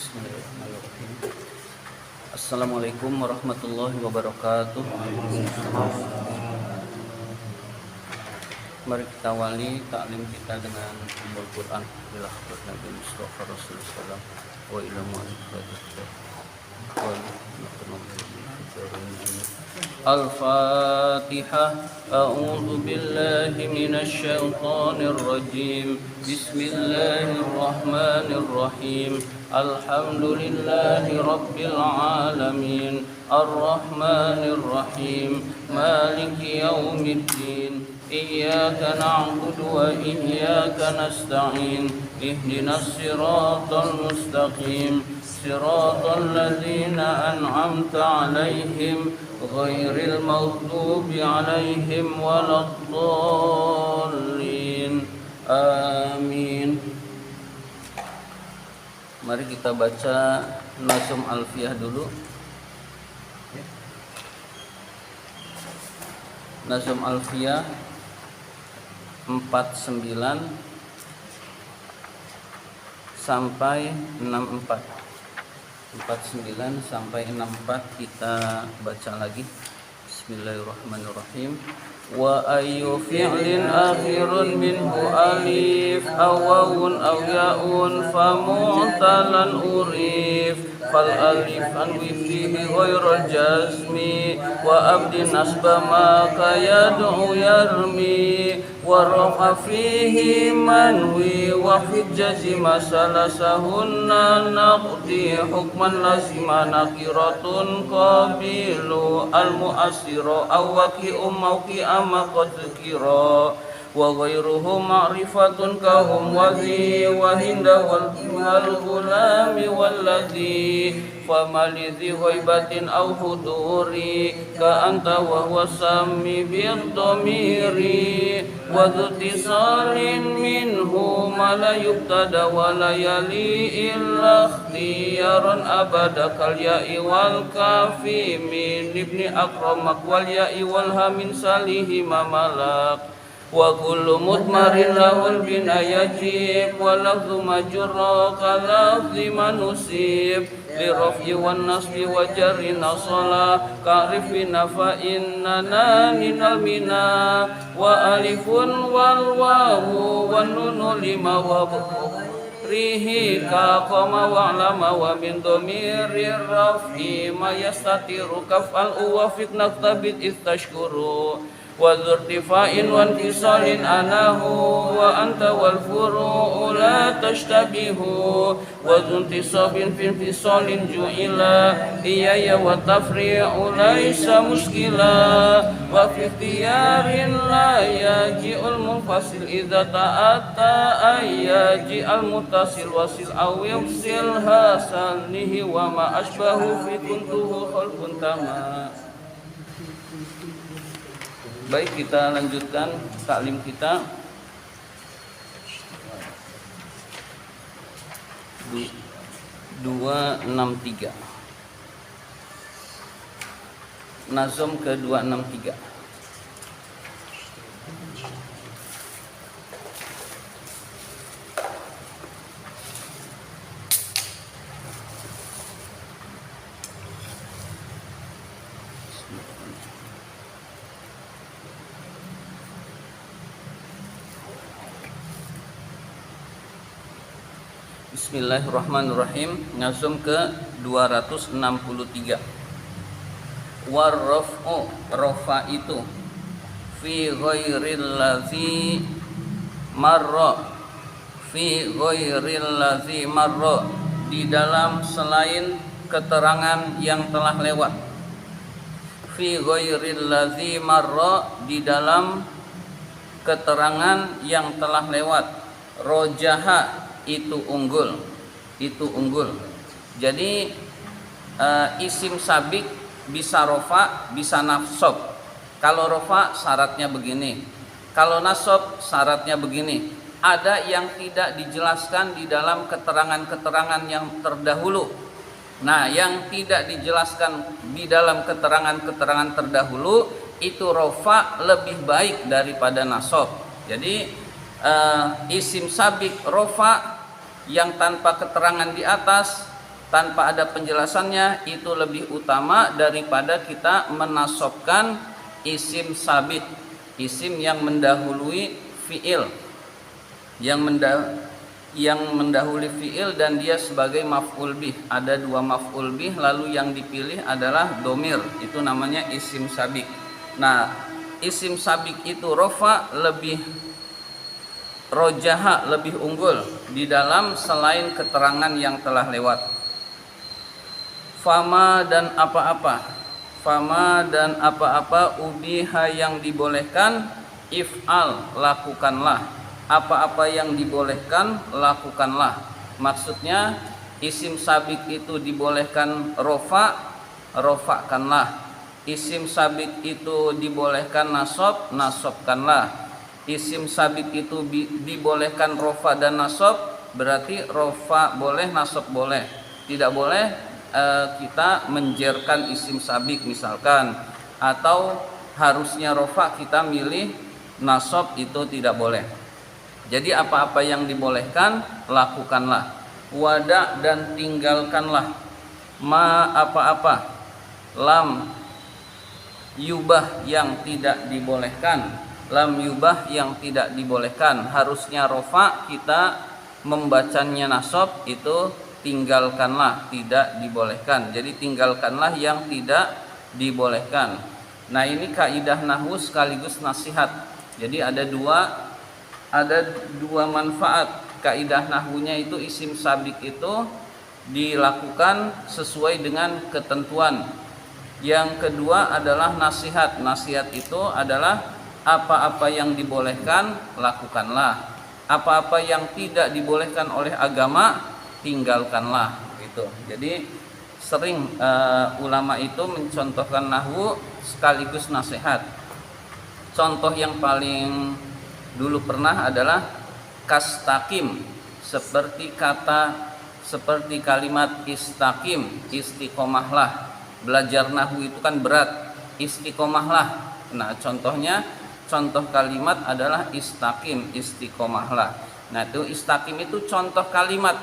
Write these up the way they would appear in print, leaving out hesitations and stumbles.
Bismillahirrahmanirrahim. Assalamualaikum warahmatullahi wabarakatuh. Mari kita awali taklim kita dengan Ummul Quran bila hadrat Nabi Mustafa Rasulullah wa ila Al-Fatihah. A'udzu billahi minasy syaithanir rajim. Bismillahirrahmanirrahim. Alhamdulillahi rabbil alamin. Ar-Rahmanir Rahim. Maliki yaumiddin. Iyyaka na'budu wa iyyaka nasta'in. Ihdinas siratal mustaqim. Siratal ladzina an'amta 'alaihim ghairil maghdubi 'alaihim waladdallin. Amin. Mari kita baca Nazm Alfiyah dulu. Nazm Alfiyah 49 sampai 64. 49 sampai 64 kita baca lagi. Bismillahirrahmanirrahim. Wa ayyu fi'lin akhirun minhu alif aw wawun aw ya'un fa mu'talan urif fal alif an fihi ghairul jazmi wa abdi nasba ma kayad'u yarmi wa rafa fihi manwi wa fi jazima salasahunna naqdi hukman lazima nakiratun qabilu al mu'assira aw waqi'u mawqi ama qad dzikira wa ghairuhu ma'rifatun kahum wa dhi wa hinda wal gulami walladhi famalidhi ghaibatin aw huduri ka anta wa huwa sami bid-dhamiri wa dhutisalin minhu ma la yubtada wa la yali illa ikhtiyaran abada kal ya'i wal kafi min ibni akramak wal ya'i wal hamin salihi mamalak wa kullu mudmarin lahul bina yajib wa lafzu majurra kalafzi manusib li raf'i wan nasbi wa jarri nasala ka'rif bina fa innana minal mina wa alifun wal wawu wan nunu lima wa rihi ka qama wa alama wa min dhamiri raf'i ma yastatiru kaf'al wa fitna tabit istashkuru wa dzurtifa'in wa intisalin anahu wa anta wal furu'u la tashtabihu wa dzuntisabin fi intisalin ju'ila iyaya wa tafri'u laysa muskila wa fi ikhtiyarin la yaji'ul munfasil idza ta'atta ayyaji'al mutasil wasil aw yafsil hasanihi wa ma ashbahu fi kuntuhu khalqun tama. Baik, kita lanjutkan taklim kita. 263. Nazm ke 263. Bismillahirrahmanirrahim. Nazm ke 263. Warraf'u, rafa itu fi ghairil ladzi marra, fi ghairil ladzi marra, di dalam selain keterangan yang telah lewat. Fi ghairil ladzi marra, di dalam keterangan yang telah lewat. Rojaha, itu unggul, itu unggul. Jadi isim sabik bisa rofa, bisa nasab. Kalau rofa syaratnya begini, kalau nasab syaratnya begini. Ada yang tidak dijelaskan di dalam keterangan-keterangan yang terdahulu. Nah, yang tidak dijelaskan di dalam keterangan-keterangan terdahulu itu rofa lebih baik daripada nasab. Jadi isim sabik rofa yang tanpa keterangan di atas tanpa ada penjelasannya itu lebih utama daripada kita menasobkan isim sabit, isim yang mendahului fiil, yang mendahului fiil dan dia sebagai maf'ul bih. Ada dua maf'ul bih, lalu yang dipilih adalah domir, itu namanya isim sabik. Nah, isim sabik itu rofa lebih rojaha, lebih unggul di dalam selain keterangan yang telah lewat. Fama dan apa-apa ubiha yang dibolehkan, if'al lakukanlah. Apa-apa yang dibolehkan lakukanlah. Maksudnya isim sabik itu dibolehkan rofakanlah. Isim sabik itu dibolehkan nasobkanlah. Isim sabit itu dibolehkan rofa dan nasob, berarti rofa boleh, nasob boleh. Tidak boleh kita menjerkan isim sabik misalkan, atau harusnya rofa kita milih nasob, itu tidak boleh. Jadi apa-apa yang dibolehkan lakukanlah. Wada dan tinggalkanlah. Ma apa-apa. Lam yubah yang tidak dibolehkan. Lam yubah yang tidak dibolehkan, harusnya rofa, kita membacanya nasob, itu tinggalkanlah, tidak dibolehkan. Jadi tinggalkanlah yang tidak dibolehkan. Nah, ini kaidah nahwu sekaligus nasihat. Jadi ada dua manfaat. Kaidah nahwunya itu isim sabik itu dilakukan sesuai dengan ketentuan. Yang kedua adalah nasihat. Nasihat itu adalah apa-apa yang dibolehkan lakukanlah, apa-apa yang tidak dibolehkan oleh agama tinggalkanlah, gitu. Jadi sering ulama itu mencontohkan nahwu sekaligus nasihat. Contoh yang paling dulu pernah adalah kastakim, seperti kalimat istakim, istiqomahlah. Belajar nahwu itu kan berat, istiqomahlah. Nah, contoh kalimat adalah istaqim, istiqomahlah. Nah, itu istaqim itu contoh kalimat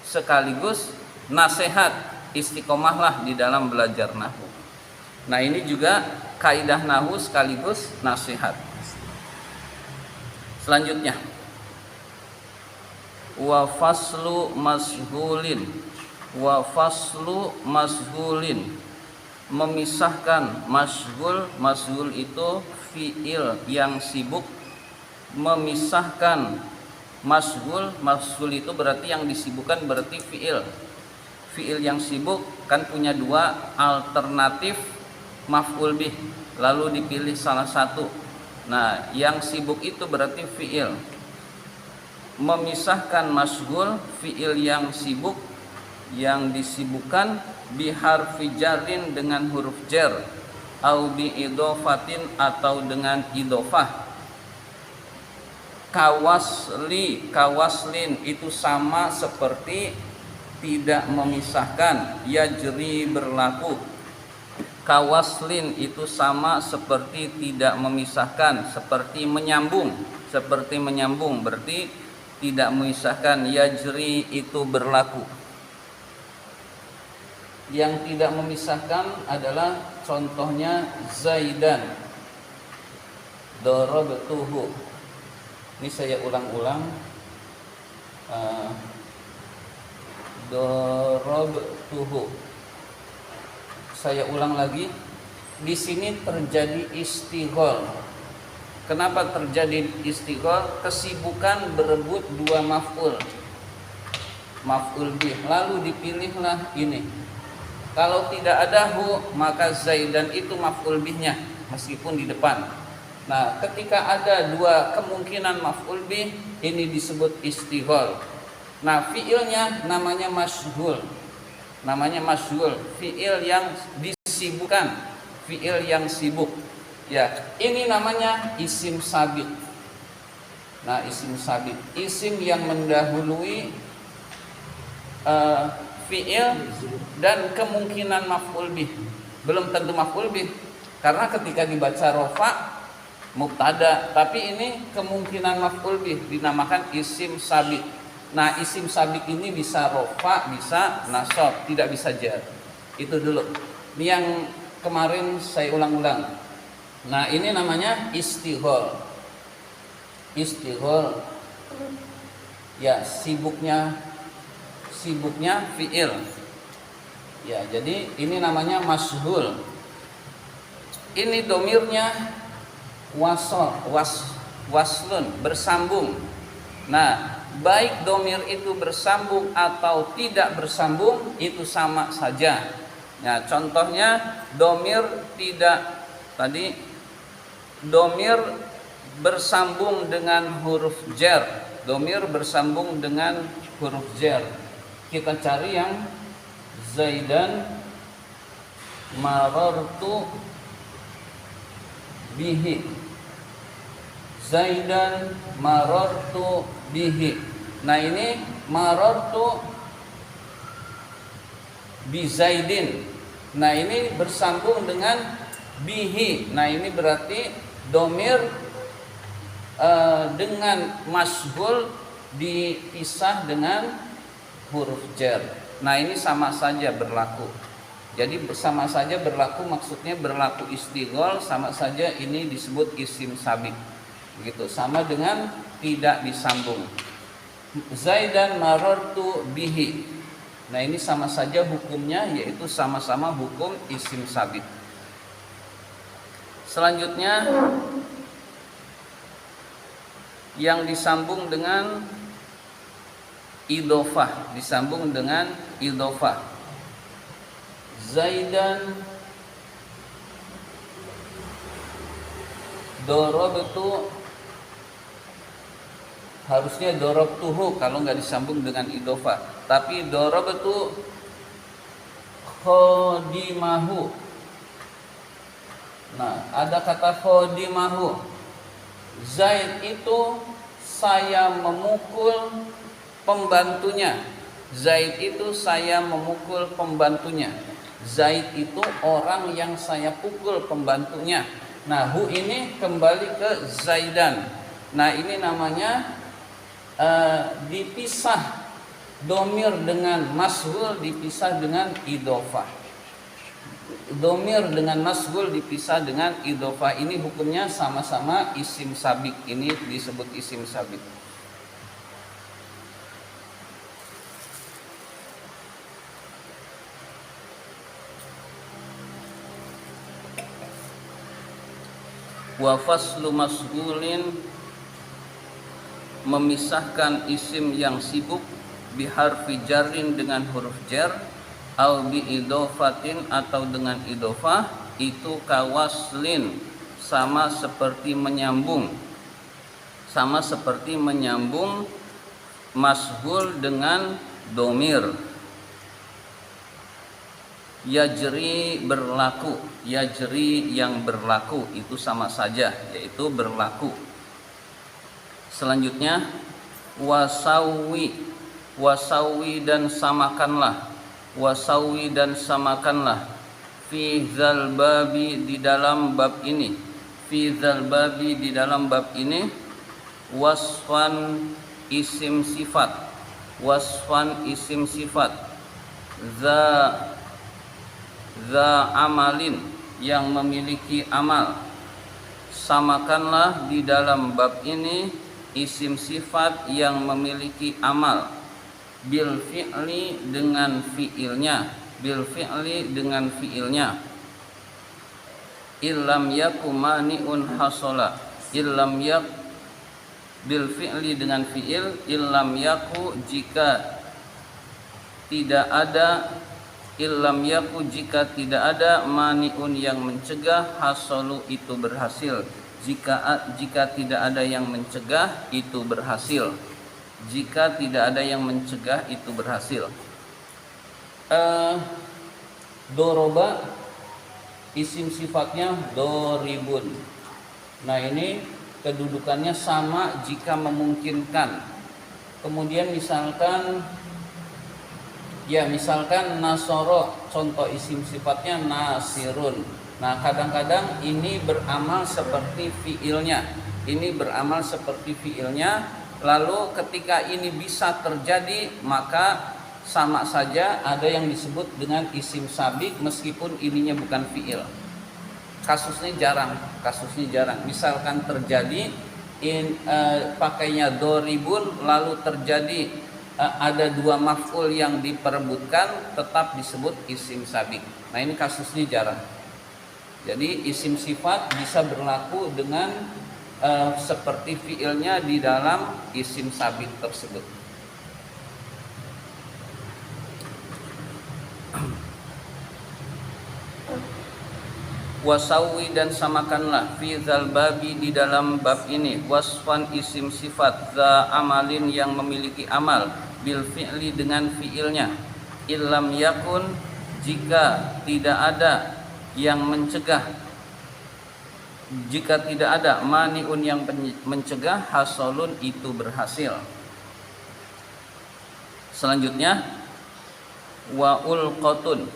sekaligus nasihat, istiqomahlah di dalam belajar nahwu. Nah, ini juga kaidah nahwu sekaligus nasihat. Selanjutnya, wa faslu mashghulin, memisahkan mashghul itu fiil yang sibuk, memisahkan mashghul itu berarti yang disibukkan, berarti fiil yang sibuk kan punya dua alternatif maf'ul bih, lalu dipilih salah satu. Nah, yang sibuk itu berarti fiil. Memisahkan mashghul, fiil yang sibuk, yang disibukkan, biharfi jarin dengan huruf jar, au bi idofatin atau dengan idofah. Kawaslin itu sama seperti tidak memisahkan, yajri berlaku. Kawaslin itu sama seperti tidak memisahkan, seperti menyambung, berarti tidak memisahkan. Yajri itu berlaku. Yang tidak memisahkan adalah contohnya Zaidan, darabtuhu. Ini saya ulang-ulang. Darabtuhu. Saya ulang lagi. Di sini terjadi istighol. Kenapa terjadi istighol? Kesibukan berebut dua maf'ul bih, lalu dipilihlah ini. Kalau tidak ada hu, maka Zaidan itu maf'ul bihnya meskipun di depan. Nah, ketika ada dua kemungkinan maf'ul bih, ini disebut istighol. Nah, fiilnya namanya mashghul. Fiil yang disibukkan, fiil yang sibuk. Ya, ini namanya isim sabit. Nah, isim sabit, isim yang mendahului fiil dan kemungkinan maf'ul bih. Belum tentu maf'ul bih, karena ketika dibaca rofa mubtada, tapi ini kemungkinan maf'ul bih, dinamakan isim sabit. Nah, isim sabik ini bisa rofa, bisa nasab, tidak bisa jar. Itu dulu. Ini yang kemarin saya ulang-ulang. Nah, ini namanya istighol. Istighol. Ya, sibuknya fiil. Ya, jadi ini namanya mashghul. Ini domirnya waslun, bersambung. Nah, baik domir itu bersambung atau tidak bersambung itu sama saja. Nah, contohnya domir bersambung dengan huruf jar. Domir bersambung dengan huruf jar. Kita cari yang Zaidan marartu bihi. Zaidan marartu bihi. Nah, ini marartu bi Zaidin. Nah, ini bersambung dengan bihi. Nah, ini berarti domir dengan mashghul dipisah dengan huruf jar. Nah, ini sama saja berlaku. Jadi sama saja berlaku, maksudnya berlaku istighol, sama saja ini disebut isim sabik. Begitu, sama dengan tidak disambung. Zaidan marartu bihi. Nah, ini sama saja hukumnya, yaitu sama-sama hukum isim sabik. Selanjutnya yang disambung dengan idhofah, disambung dengan idhofah. Zaidan dorobtu, harusnya dorobtuhu kalau nggak disambung dengan idhofah, tapi dorobtu khodimahu. Nah, ada kata khodimahu. Zaid itu saya memukul pembantunya. Zaid itu saya memukul pembantunya. Zaid itu orang yang saya pukul pembantunya. Nah, hu ini kembali ke Zaidan. Nah, ini namanya dipisah domir dengan mashghul, dipisah dengan idhofah. Domir dengan mashghul dipisah dengan idhofah. Ini hukumnya sama-sama isim sabik. Ini disebut isim sabik. Wa faslu mashghulin, memisahkan isim yang sibuk, biharfi jarrin dengan huruf jar, au bi idhofatin atau dengan idhofah, itu kawaslin, sama seperti menyambung. Sama seperti menyambung mashghul dengan domir. Yajri berlaku, yajri yang berlaku itu sama saja, yaitu berlaku. Selanjutnya wasawi, wasawi dan samakanlah, wasawi dan samakanlah, fi dzal babi di dalam bab ini, fi dzal babi di dalam bab ini, wasfan isim sifat, wasfan isim sifat, za amalin yang memiliki amal. Samakanlah di dalam bab ini isim sifat yang memiliki amal, bil fi'li dengan fi'ilnya, bil fi'li dengan fi'ilnya. Illam yaku mani'un hasola, illam yak bil fi'li dengan fi'il, illam yaku jika tidak ada, illam yaku jika tidak ada, mani'un yang mencegah, hasolu itu berhasil. Jika tidak ada yang mencegah itu berhasil. Jika tidak ada yang mencegah itu berhasil. Doroba isim sifatnya doribun. Nah, ini kedudukannya sama jika memungkinkan. Kemudian misalkan nasoro, contoh isim sifatnya nasirun. Nah, kadang-kadang ini beramal seperti fiilnya. Ini beramal seperti fiilnya. Lalu ketika ini bisa terjadi, maka sama saja ada yang disebut dengan isim sabik meskipun ininya bukan fiil. Kasusnya jarang. Misalkan terjadi pakainya doribun, lalu terjadi ada dua maf'ul yang diperebutkan, tetap disebut isim sabik. Nah, ini kasusnya jarang. Jadi isim sifat bisa berlaku dengan seperti fiilnya di dalam isim sabik tersebut. Wasawi dan samakanlah fi zal babi di dalam bab ini wasfan isim sifat za amalin yang memiliki amal bil fi'li dengan fiilnya illam yakun jika tidak ada yang mencegah, jika tidak ada maniun yang mencegah, hasolun itu berhasil. Selanjutnya wa ulqatun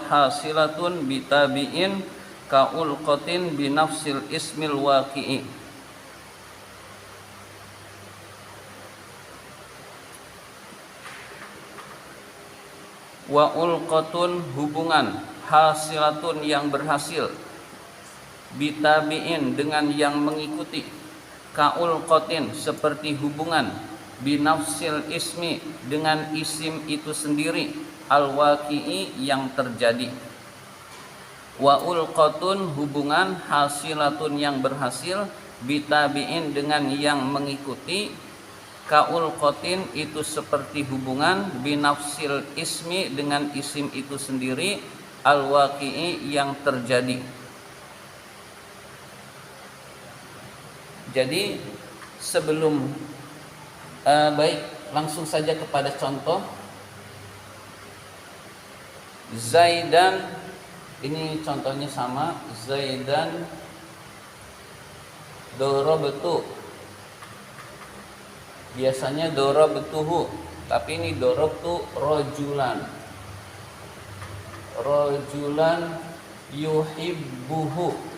hasilatun bitabiin ka ulqatin binafsil ismil waqi'i. Wa ulqatun hubungan hasilatun yang berhasil bitabiin dengan yang mengikuti ka ulqatin seperti hubungan binafsil ismi dengan isim itu sendiri al-waqi'i yang terjadi. Wa ulqatun hubungan hasilatun yang berhasil bitabiin dengan yang mengikuti ka ulqatin itu seperti hubungan binafsil ismi dengan isim itu sendiri al-waqi'i yang terjadi. Jadi sebelum baik, langsung saja kepada contoh. Zaidan, ini contohnya sama. Zaidan dorobtu, biasanya dorobtuhu, tapi ini dorobtu rojulan. Rojulan yuhibbuhu.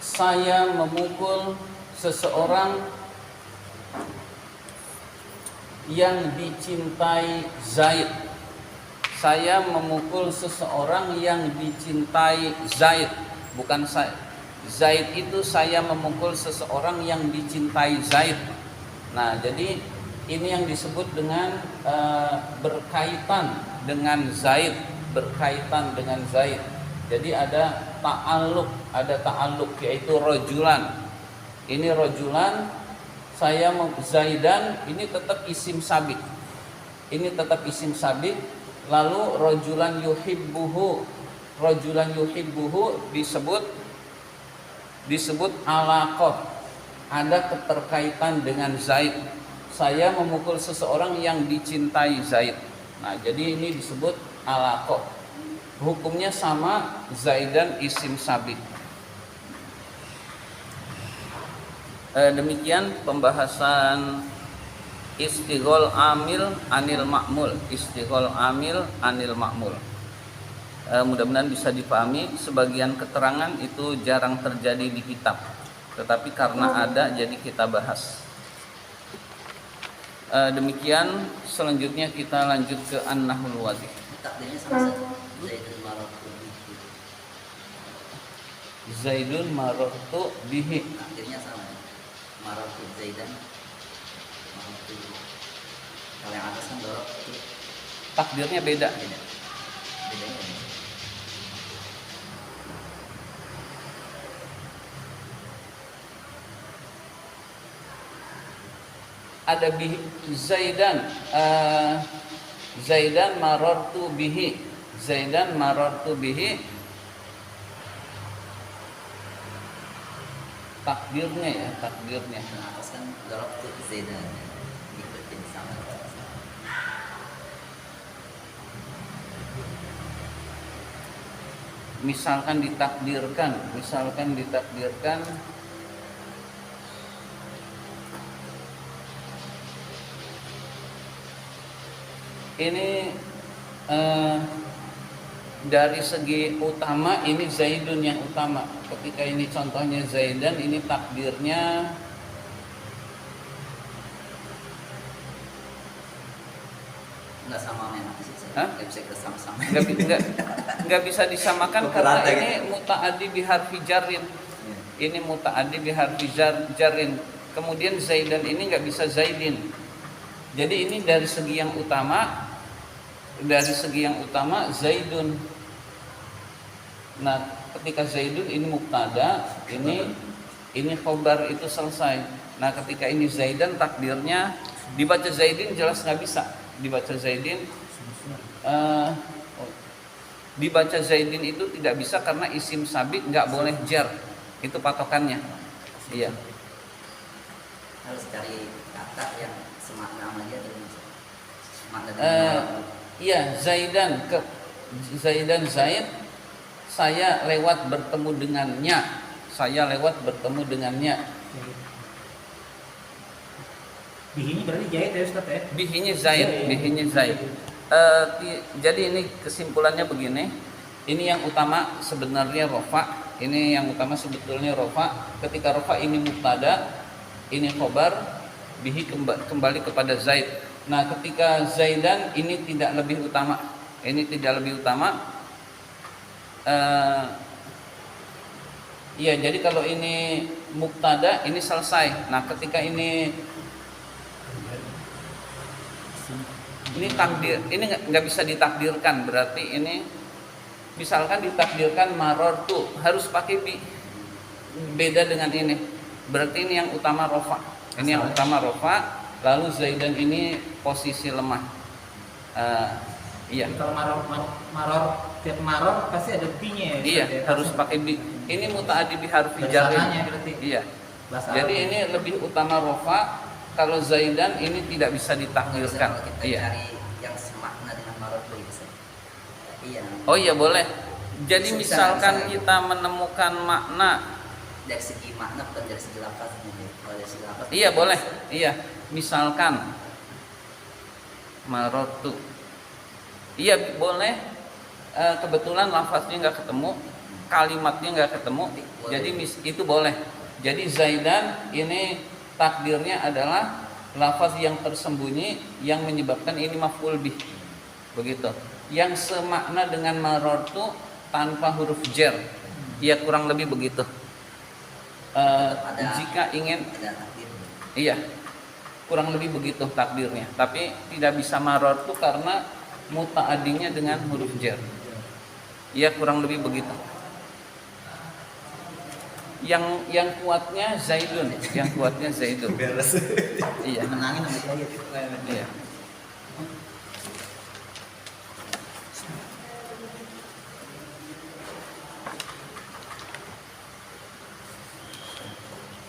Saya memukul seseorang yang dicintai Zaid. Saya memukul seseorang yang dicintai Zaid. Bukan saya. Zaid itu saya memukul seseorang yang dicintai Zaid. Nah, jadi ini yang disebut dengan berkaitan dengan Zaid. Berkaitan dengan Zaid. Jadi ada ta'alluq yaitu rojulan. Ini rojulan, saya Zaidan, ini tetap isim sabik. Ini tetap isim sabik. Lalu rojulan yuhibbuhu, rojulan yuhibbuhu disebut alaqah. Ada keterkaitan dengan Zaid. Saya memukul seseorang yang dicintai Zaid. Nah, jadi ini disebut alaqah. Hukumnya sama, Zaidan isim sabik. Demikian pembahasan istighol amil anil ma'mul. Istighol amil anil ma'mul. Mudah-mudahan bisa dipahami. Sebagian keterangan itu jarang terjadi di kitab, tetapi karena ada jadi kita bahas. Demikian, selanjutnya kita lanjut ke an-nahul wadih. Takdirnya sama saja. Zaidun marartu bihi. Takdirnya sama. Marartu Zaidan. Marartu. Kalau yang atas kan darabtu. Takdirnya beda. Bedanya. Ada bihi Zaidan. Zaidan marartu bihi. Zaidan marartu bihi. Takdirnya ya, takdirnya. Yang atas kan darabtu Zaidan. Ikutin sama. Misalkan ditakdirkan ini Dari segi utama ini Zaidun yang utama. Ketika ini contohnya Zaidan, ini takdirnya Nggak sama memang sih. Hah? Nggak bisa kita sama-sama. nggak bisa disamakan karena ini muta'addi biharfi jarrin. Ini muta'addi biharfi jarrin. Kemudian Zaidan ini nggak bisa Zaidin. Jadi ini dari segi yang utama, Zaidun. Nah, ketika Zaidun ini mubtada, ini khobar, itu selesai. Nah, ketika ini Zaidan takdirnya dibaca Zaidin jelas nggak bisa. Dibaca Zaidin itu tidak bisa karena isim sabit nggak boleh jar. Itu patokannya. Iya. Harus cari kata yang semakna sama dia terus. Iya, Zaidan Zaid, saya lewat bertemu dengannya. Bihinya berarti Zaid ya Ustaz ya? Bihinya Zaid. Jadi ini kesimpulannya begini. Ini yang utama sebenarnya rofa. Ini yang utama sebetulnya rofa. Ketika rofa ini mubtada, ini khobar, bihi kembali kepada Zaid. Nah, ketika Zaidan ini tidak lebih utama. Iya, jadi kalau ini mubtada ini selesai. Nah, ketika ini takdir, ini nggak bisa ditakdirkan. Berarti ini misalkan ditakdirkan marortu, harus pakai bi. Beda dengan ini. Berarti ini yang utama rofa. Ini yang utama rofa. Lalu Zaidan ini posisi lemah. Iya. Kalau tiap maror pasti ada bi-nya ya. Iya, harus pakai bi. Ini muta'addi biharfi jarrin. Iya. Jadi ini lebih utama rofa. Kalau Zaidan ini tidak bisa ditakdirkan. Kita Iya. cari yang semakna dengan marot bisa. Iya. Oh iya boleh. Jadi Bisa, misalkan bisa. kita menemukan makna. Dari segi makna bukan dari segi lafaz. Kalau dari segi lafaz. Iya boleh. Iya. Misalkan marotu. Iya boleh. Kebetulan lafaznya nggak ketemu, kalimatnya nggak ketemu. Jadi itu boleh. Jadi Zaidan ini takdirnya adalah lafaz yang tersembunyi yang menyebabkan ini maf'ul bih. Begitu. Yang semakna dengan marortu tanpa huruf jar. Ya kurang lebih begitu. Jika ingin, Ada takdir. iya, kurang lebih begitu takdirnya. Tapi tidak bisa marortu karena muta'adinya dengan huruf jar. Ya kurang lebih begitu. Yang kuatnya Zaidun, Iya. Menangin sama dia. Iya.